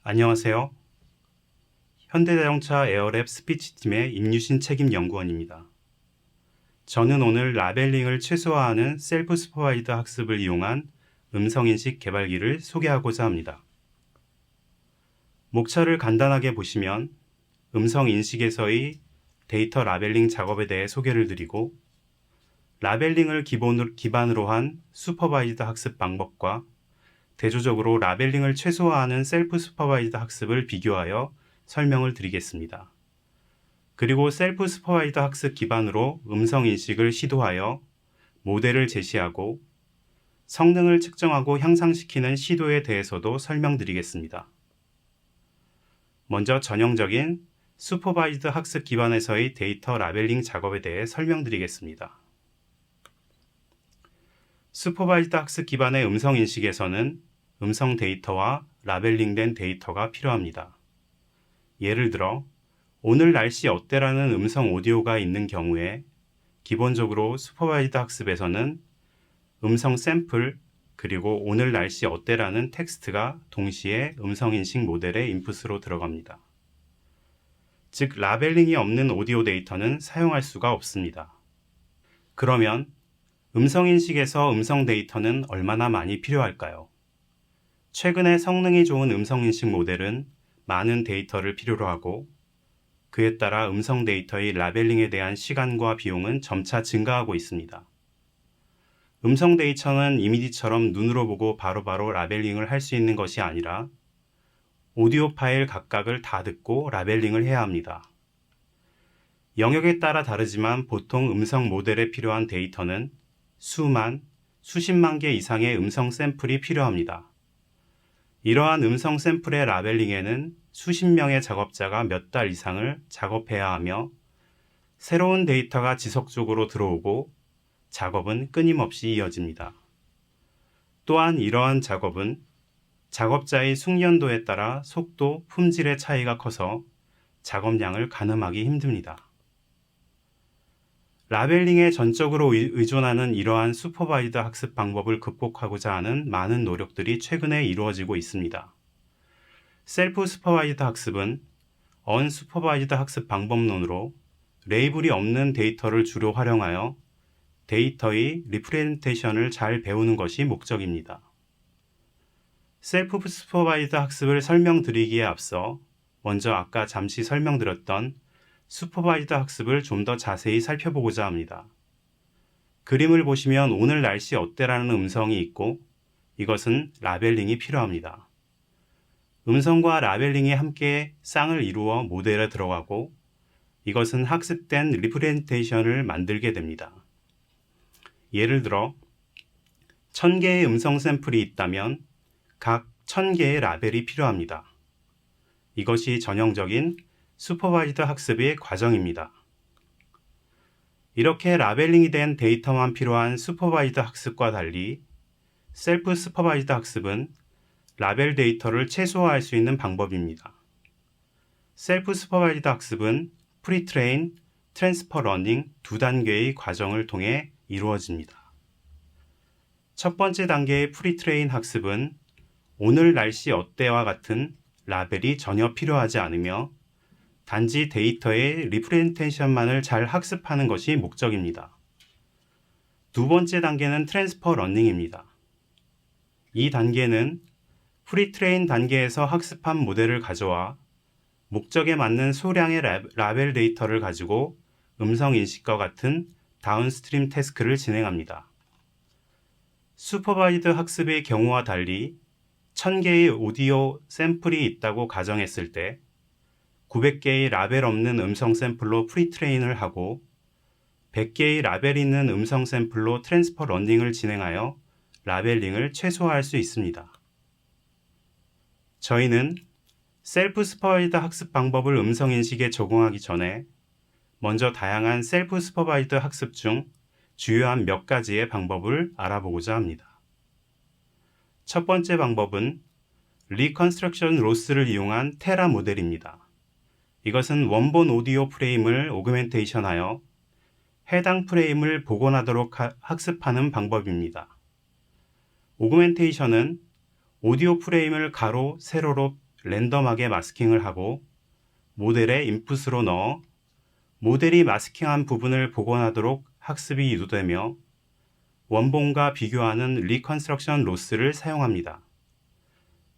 안녕하세요. 현대자동차 에어랩 스피치팀의 임유신 책임연구원입니다. 저는 오늘 라벨링을 최소화하는 셀프 슈퍼바이드 학습을 이용한 음성인식 개발기를 소개하고자 합니다. 목차를 간단하게 보시면 음성인식에서의 데이터 라벨링 작업에 대해 소개를 드리고, 라벨링을 기반으로 한 슈퍼바이드 학습 방법과 대조적으로 라벨링을 최소화하는 셀프 슈퍼바이드 학습을 비교하여 설명을 드리겠습니다. 그리고 셀프 슈퍼바이드 학습 기반으로 음성 인식을 시도하여 모델을 제시하고 성능을 측정하고 향상시키는 시도에 대해서도 설명드리겠습니다. 먼저 전형적인 슈퍼바이드 학습 기반에서의 데이터 라벨링 작업에 대해 설명드리겠습니다. 슈퍼바이드 학습 기반의 음성 인식에서는 음성 데이터와 라벨링된 데이터가 필요합니다. 예를 들어 오늘 날씨 어때라는 음성 오디오가 있는 경우에 기본적으로 슈퍼바이드 학습에서는 음성 샘플 그리고 오늘 날씨 어때라는 텍스트가 동시에 음성인식 모델의 인풋으로 들어갑니다. 즉 라벨링이 없는 오디오 데이터는 사용할 수가 없습니다. 그러면 음성인식에서 음성 데이터는 얼마나 많이 필요할까요? 최근에 성능이 좋은 음성인식 모델은 많은 데이터를 필요로 하고 그에 따라 음성 데이터의 라벨링에 대한 시간과 비용은 점차 증가하고 있습니다. 음성 데이터는 이미지처럼 눈으로 보고 바로바로 라벨링을 할 수 있는 것이 아니라 오디오 파일 각각을 다 듣고 라벨링을 해야 합니다. 영역에 따라 다르지만 보통 음성 모델에 필요한 데이터는 수만, 수십만 개 이상의 음성 샘플이 필요합니다. 이러한 음성 샘플의 라벨링에는 수십 명의 작업자가 몇 달 이상을 작업해야 하며 새로운 데이터가 지속적으로 들어오고 작업은 끊임없이 이어집니다. 또한 이러한 작업은 작업자의 숙련도에 따라 속도, 품질의 차이가 커서 작업량을 가늠하기 힘듭니다. 라벨링에 전적으로 의존하는 이러한 슈퍼바이드 학습 방법을 극복하고자 하는 많은 노력들이 최근에 이루어지고 있습니다. 셀프 슈퍼바이드 학습은 언슈퍼바이드 학습 방법론으로 레이블이 없는 데이터를 주로 활용하여 데이터의 리프레젠테이션을 잘 배우는 것이 목적입니다. 셀프 슈퍼바이드 학습을 설명드리기에 앞서 먼저 아까 잠시 설명드렸던 슈퍼바이드 학습을 좀 더 자세히 살펴보고자 합니다. 그림을 보시면 오늘 날씨 어때라는 음성이 있고 이것은 라벨링이 필요합니다. 음성과 라벨링이 함께 쌍을 이루어 모델에 들어가고 이것은 학습된 리프레젠테이션을 만들게 됩니다. 예를 들어 1000개의 음성 샘플이 있다면 각 1000개의 라벨이 필요합니다. 이것이 전형적인 슈퍼바이드 학습의 과정입니다. 이렇게 라벨링이 된 데이터만 필요한 슈퍼바이드 학습과 달리 셀프 슈퍼바이드 학습은 라벨 데이터를 최소화할 수 있는 방법입니다. 셀프 슈퍼바이드 학습은 프리트레인, 트랜스퍼 러닝 두 단계의 과정을 통해 이루어집니다. 첫 번째 단계의 프리트레인 학습은 오늘 날씨 어때와 같은 라벨이 전혀 필요하지 않으며 단지 데이터의 리프레젠테이션만을 잘 학습하는 것이 목적입니다. 두 번째 단계는 트랜스퍼 러닝입니다. 이 단계는 프리트레인 단계에서 학습한 모델을 가져와 목적에 맞는 소량의 라벨 데이터를 가지고 음성 인식과 같은 다운스트림 태스크를 진행합니다. 슈퍼바이드 학습의 경우와 달리 1000개의 오디오 샘플이 있다고 가정했을 때 900개의 라벨 없는 음성 샘플로 프리트레인을 하고 100개의 라벨 있는 음성 샘플로 트랜스퍼 러닝을 진행하여 라벨링을 최소화할 수 있습니다. 저희는 셀프 슈퍼바이드 학습 방법을 음성 인식에 적용하기 전에 먼저 다양한 셀프 슈퍼바이드 학습 중 주요한 몇 가지의 방법을 알아보고자 합니다. 첫 번째 방법은 리컨스트럭션 로스를 이용한 테라 모델입니다. 이것은 원본 오디오 프레임을 오그멘테이션하여 해당 프레임을 복원하도록 학습하는 방법입니다. 오그멘테이션은 오디오 프레임을 가로, 세로로 랜덤하게 마스킹을 하고 모델에 인풋으로 넣어 모델이 마스킹한 부분을 복원하도록 학습이 유도되며 원본과 비교하는 리컨스트럭션 로스를 사용합니다.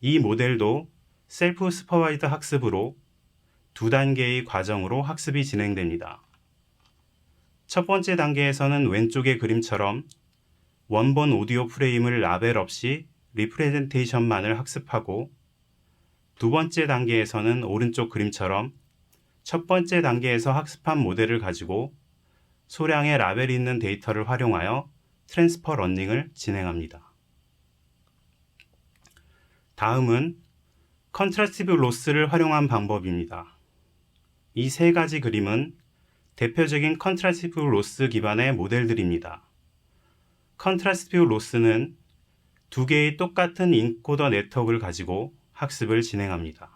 이 모델도 셀프 슈퍼바이드 학습으로 두 단계의 과정으로 학습이 진행됩니다. 첫 번째 단계에서는 왼쪽의 그림처럼 원본 오디오 프레임을 라벨 없이 리프레젠테이션만을 학습하고 두 번째 단계에서는 오른쪽 그림처럼 첫 번째 단계에서 학습한 모델을 가지고 소량의 라벨이 있는 데이터를 활용하여 트랜스퍼 러닝을 진행합니다. 다음은 컨트라스티브 로스를 활용한 방법입니다. 이 세 가지 그림은 대표적인 컨트라스티브 로스 기반의 모델들입니다. 컨트라스티브 로스는 두 개의 똑같은 인코더 네트워크를 가지고 학습을 진행합니다.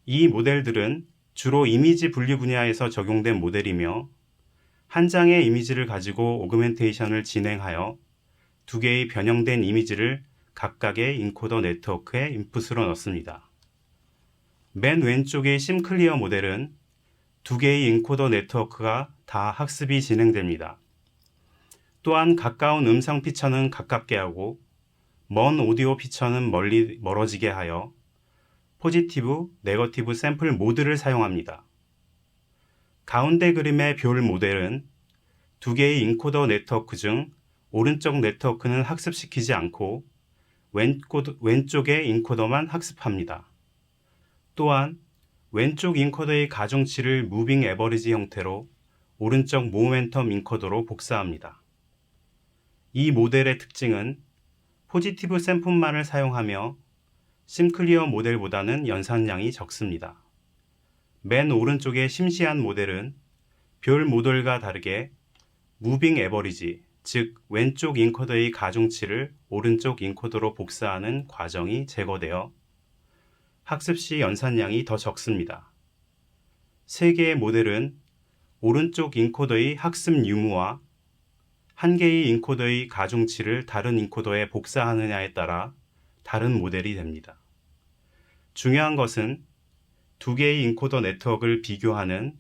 이 모델들은 주로 이미지 분류 분야에서 적용된 모델이며 한 장의 이미지를 가지고 오그멘테이션을 진행하여 두 개의 변형된 이미지를 각각의 인코더 네트워크에 인풋으로 넣습니다. 맨 왼쪽의 심클리어 모델은 두 개의 인코더 네트워크가 다 학습이 진행됩니다. 또한 가까운 음성 피처는 가깝게 하고 먼 오디오 피처는 멀어지게 하여 포지티브, 네거티브 샘플 모드를 사용합니다. 가운데 그림의 별 모델은 두 개의 인코더 네트워크 중 오른쪽 네트워크는 학습시키지 않고 왼쪽의 인코더만 학습합니다. 또한 왼쪽 인코더의 가중치를 무빙 에버리지 형태로 오른쪽 모멘텀 인코더로 복사합니다. 이 모델의 특징은 포지티브 샘플만을 사용하며 심클리어 모델보다는 연산량이 적습니다. 맨 오른쪽의 심시한 모델은 별 모델과 다르게 무빙 에버리지, 즉 왼쪽 인코더의 가중치를 오른쪽 인코더로 복사하는 과정이 제거되어 학습 시 연산량이 더 적습니다. 세 개의 모델은 오른쪽 인코더의 학습 유무와 한 개의 인코더의 가중치를 다른 인코더에 복사하느냐에 따라 다른 모델이 됩니다. 중요한 것은 두 개의 인코더 네트워크를 비교하는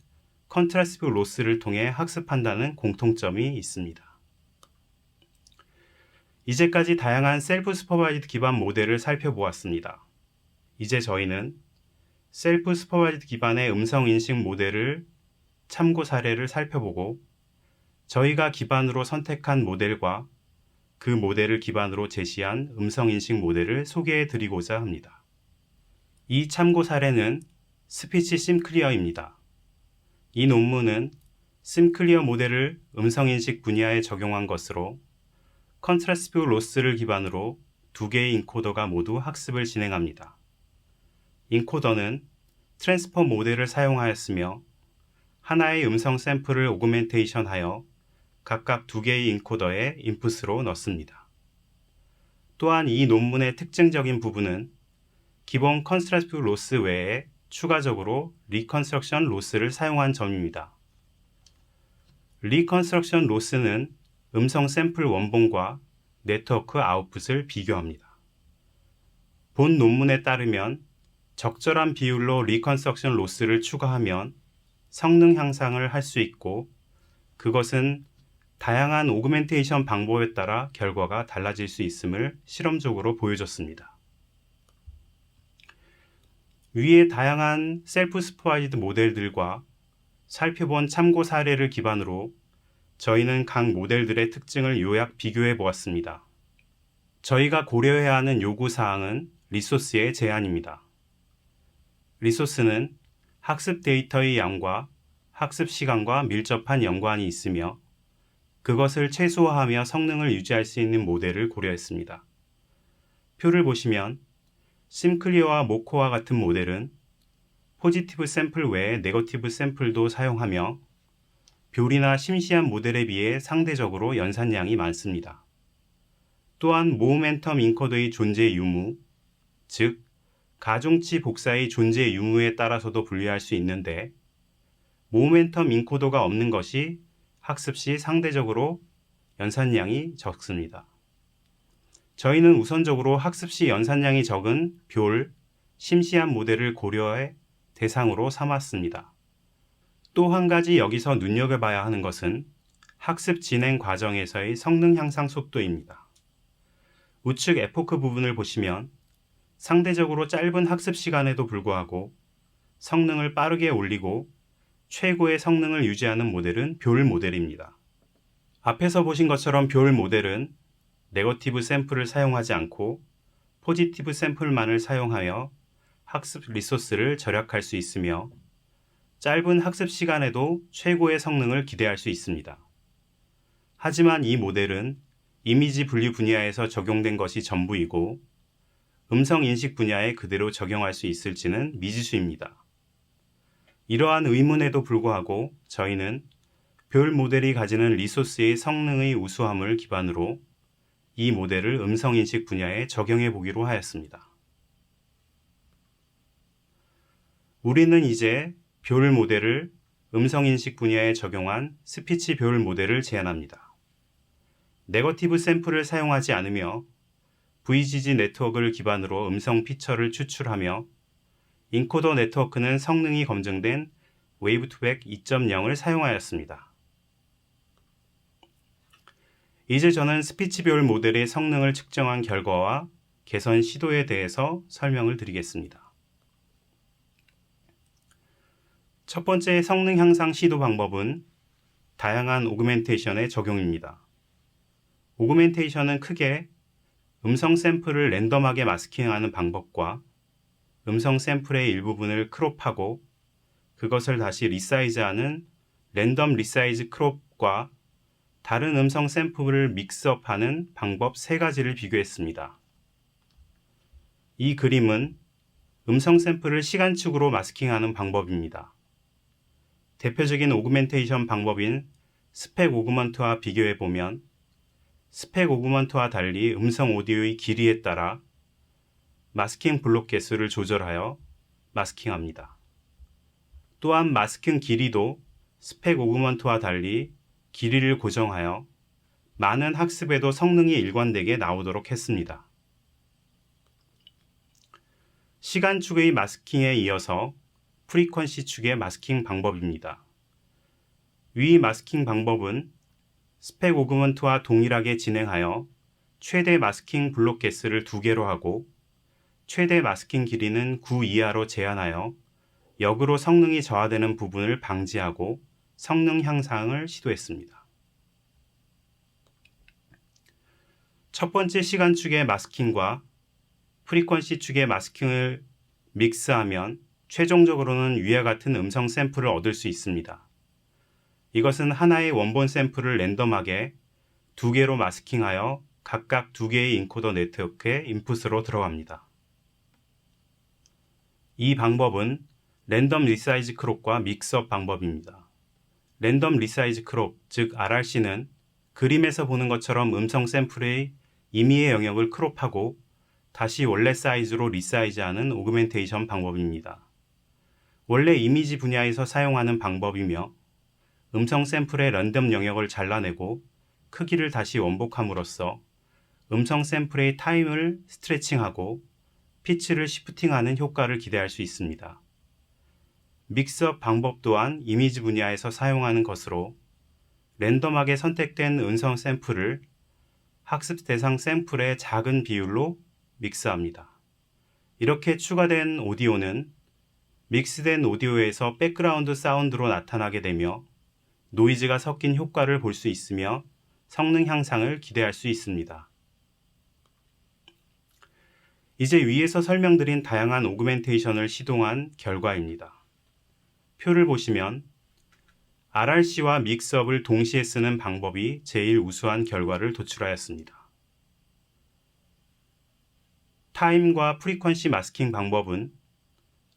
컨트라스티브 로스를 통해 학습한다는 공통점이 있습니다. 이제까지 다양한 셀프 슈퍼바이즈드 기반 모델을 살펴보았습니다. 이제 저희는 셀프 슈퍼바이즈드 기반의 음성 인식 모델을 참고 사례를 살펴보고 저희가 기반으로 선택한 모델과 그 모델을 기반으로 제시한 음성 인식 모델을 소개해 드리고자 합니다. 이 참고 사례는 스피치 심클리어입니다. 이 논문은 심클리어 모델을 음성 인식 분야에 적용한 것으로 컨트라스티브 로스를 기반으로 두 개의 인코더가 모두 학습을 진행합니다. 인코더는 트랜스퍼 모델을 사용하였으며 하나의 음성 샘플을 오그멘테이션하여 각각 두 개의 인코더에 인풋으로 넣습니다. 또한 이 논문의 특징적인 부분은 기본 컨트라스티브 로스 외에 추가적으로 리컨스트럭션 로스를 사용한 점입니다. 리컨스트럭션 로스는 음성 샘플 원본과 네트워크 아웃풋을 비교합니다. 본 논문에 따르면 적절한 비율로 리컨스트럭션 로스를 추가하면 성능 향상을 할 수 있고 그것은 다양한 오그멘테이션 방법에 따라 결과가 달라질 수 있음을 실험적으로 보여줬습니다. 위의 다양한 셀프 슈퍼바이즈드 모델들과 살펴본 참고 사례를 기반으로 저희는 각 모델들의 특징을 요약 비교해 보았습니다. 저희가 고려해야 하는 요구사항은 리소스의 제한입니다. 리소스는 학습 데이터의 양과 학습 시간과 밀접한 연관이 있으며 그것을 최소화하며 성능을 유지할 수 있는 모델을 고려했습니다. 표를 보시면 심클리어와 모코와 같은 모델은 포지티브 샘플 외에 네거티브 샘플도 사용하며 별이나 심시한 모델에 비해 상대적으로 연산량이 많습니다. 또한 모멘텀 인코더의 존재 유무, 즉 가중치 복사의 존재 유무에 따라서도 분류할 수 있는데 모멘텀 인코더가 없는 것이 학습 시 상대적으로 연산량이 적습니다. 저희는 우선적으로 학습 시 연산량이 적은 별, 심시한 모델을 고려해 대상으로 삼았습니다. 또 한 가지 여기서 눈여겨봐야 하는 것은 학습 진행 과정에서의 성능 향상 속도입니다. 우측 에포크 부분을 보시면 상대적으로 짧은 학습 시간에도 불구하고 성능을 빠르게 올리고 최고의 성능을 유지하는 모델은 뷸 모델입니다. 앞에서 보신 것처럼 뷸 모델은 네거티브 샘플을 사용하지 않고 포지티브 샘플만을 사용하여 학습 리소스를 절약할 수 있으며 짧은 학습 시간에도 최고의 성능을 기대할 수 있습니다. 하지만 이 모델은 이미지 분류 분야에서 적용된 것이 전부이고 음성 인식 분야에 그대로 적용할 수 있을지는 미지수입니다. 이러한 의문에도 불구하고 저희는 뷸 모델이 가지는 리소스의 성능의 우수함을 기반으로 이 모델을 음성 인식 분야에 적용해 보기로 하였습니다. 우리는 이제 뷸 모델을 음성 인식 분야에 적용한 스피치 뷸 모델을 제안합니다. 네거티브 샘플을 사용하지 않으며 VGG 네트워크를 기반으로 음성 피처를 추출하며 인코더 네트워크는 성능이 검증된 웨이브2백 2.0을 사용하였습니다. 이제 저는 스피치 뷸 모델의 성능을 측정한 결과와 개선 시도에 대해서 설명을 드리겠습니다. 첫 번째 성능 향상 시도 방법은 다양한 오그멘테이션의 적용입니다. 오그멘테이션은 크게 음성 샘플을 랜덤하게 마스킹하는 방법과 음성 샘플의 일부분을 크롭하고 그것을 다시 리사이즈하는 랜덤 리사이즈 크롭과 다른 음성 샘플을 믹스업하는 방법 세 가지를 비교했습니다. 이 그림은 음성 샘플을 시간축으로 마스킹하는 방법입니다. 대표적인 오그멘테이션 방법인 스펙 오그먼트와 비교해보면 스펙 오그먼트와 달리 음성 오디오의 길이에 따라 마스킹 블록 개수를 조절하여 마스킹합니다. 또한 마스킹 길이도 스펙 오그먼트와 달리 길이를 고정하여 많은 학습에도 성능이 일관되게 나오도록 했습니다. 시간 축의 마스킹에 이어서 프리퀀시 축의 마스킹 방법입니다. 위 마스킹 방법은 스펙 오그먼트와 동일하게 진행하여 최대 마스킹 블록 개수를 2개로 하고 최대 마스킹 길이는 9 이하로 제한하여 역으로 성능이 저하되는 부분을 방지하고 성능 향상을 시도했습니다. 첫 번째 시간 축의 마스킹과 프리퀀시 축의 마스킹을 믹스하면 최종적으로는 위와 같은 음성 샘플을 얻을 수 있습니다. 이것은 하나의 원본 샘플을 랜덤하게 2개로 마스킹하여 각각 2개의 인코더 네트워크의 인풋으로 들어갑니다. 이 방법은 랜덤 리사이즈 크롭과 믹스업 방법입니다. 랜덤 리사이즈 크롭, 즉 RRC는 그림에서 보는 것처럼 음성 샘플의 임의의 영역을 크롭하고 다시 원래 사이즈로 리사이즈하는 오그멘테이션 방법입니다. 원래 이미지 분야에서 사용하는 방법이며 음성 샘플의 랜덤 영역을 잘라내고 크기를 다시 원복함으로써 음성 샘플의 타임을 스트레칭하고 피치를 시프팅하는 효과를 기대할 수 있습니다. 믹스업 방법 또한 이미지 분야에서 사용하는 것으로 랜덤하게 선택된 음성 샘플을 학습 대상 샘플의 작은 비율로 믹스합니다. 이렇게 추가된 오디오는 믹스된 오디오에서 백그라운드 사운드로 나타나게 되며 노이즈가 섞인 효과를 볼 수 있으며 성능 향상을 기대할 수 있습니다. 이제 위에서 설명드린 다양한 오그멘테이션을 시도한 결과입니다. 표를 보시면 RRC와 믹스업을 동시에 쓰는 방법이 제일 우수한 결과를 도출하였습니다. 타임과 프리퀀시 마스킹 방법은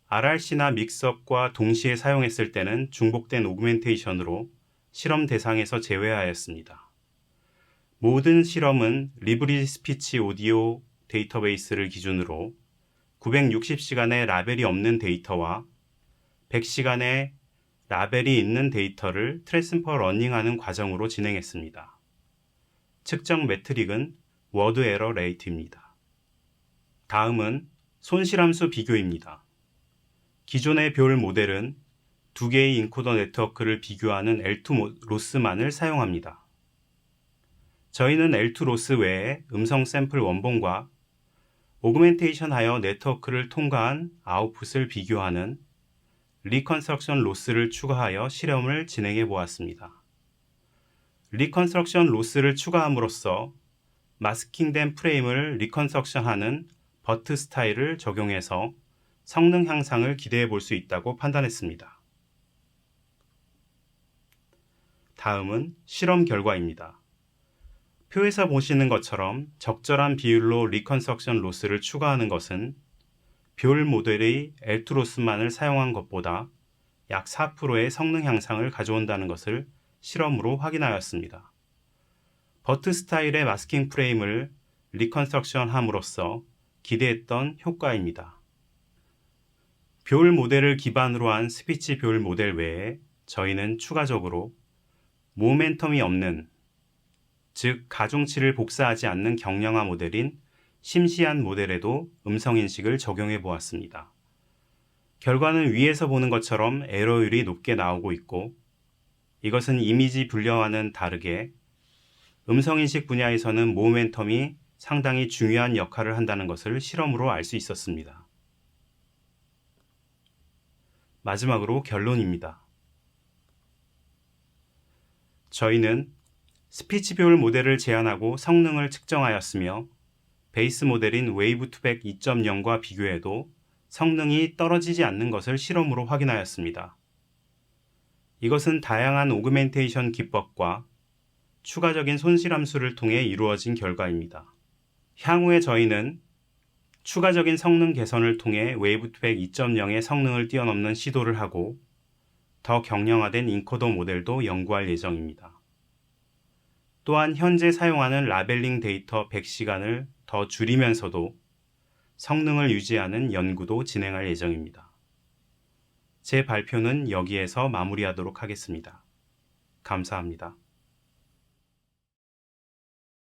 RRC나 믹스업과 동시에 사용했을 때는 중복된 오그멘테이션으로 실험 대상에서 제외하였습니다. 모든 실험은 리브리 스피치 오디오 데이터베이스를 기준으로 960시간의 라벨이 없는 데이터와 100시간의 라벨이 있는 데이터를 트랜스퍼 러닝하는 과정으로 진행했습니다. 측정 매트릭은 워드 에러 레이트입니다. 다음은 손실함수 비교입니다. 기존의 별 모델은 두 개의 인코더 네트워크를 비교하는 L2 로스만을 사용합니다. 저희는 L2 로스 외에 음성 샘플 원본과 오그멘테이션하여 네트워크를 통과한 아웃풋을 비교하는 리컨스트럭션 로스를 추가하여 실험을 진행해 보았습니다. 리컨스트럭션 로스를 추가함으로써 마스킹된 프레임을 리컨스트럭션하는 버트 스타일을 적용해서 성능 향상을 기대해 볼 수 있다고 판단했습니다. 다음은 실험 결과입니다. 표에서 보시는 것처럼 적절한 비율로 리컨스트럭션 로스를 추가하는 것은 별 모델의 L2 로스만을 사용한 것보다 약 4%의 성능 향상을 가져온다는 것을 실험으로 확인하였습니다. 버트 스타일의 마스킹 프레임을 리컨스트럭션 함으로써 기대했던 효과입니다. 별 모델을 기반으로 한 스피치 별 모델 외에 저희는 추가적으로 모멘텀이 없는, 즉 가중치를 복사하지 않는 경량화 모델인 심시한 모델에도 음성인식을 적용해 보았습니다. 결과는 위에서 보는 것처럼 에러율이 높게 나오고 있고, 이것은 이미지 분류와는 다르게 음성인식 분야에서는 모멘텀이 상당히 중요한 역할을 한다는 것을 실험으로 알 수 있었습니다. 마지막으로 결론입니다. 저희는 스피치 별 모델을 제안하고 성능을 측정하였으며 베이스 모델인 웨이브2백 2.0과 비교해도 성능이 떨어지지 않는 것을 실험으로 확인하였습니다. 이것은 다양한 오그멘테이션 기법과 추가적인 손실함수를 통해 이루어진 결과입니다. 향후에 저희는 추가적인 성능 개선을 통해 웨이브2백 2.0의 성능을 뛰어넘는 시도를 하고 더 경량화된 인코더 모델도 연구할 예정입니다. 또한 현재 사용하는 라벨링 데이터 100시간을 더 줄이면서도 성능을 유지하는 연구도 진행할 예정입니다. 제 발표는 여기에서 마무리하도록 하겠습니다. 감사합니다.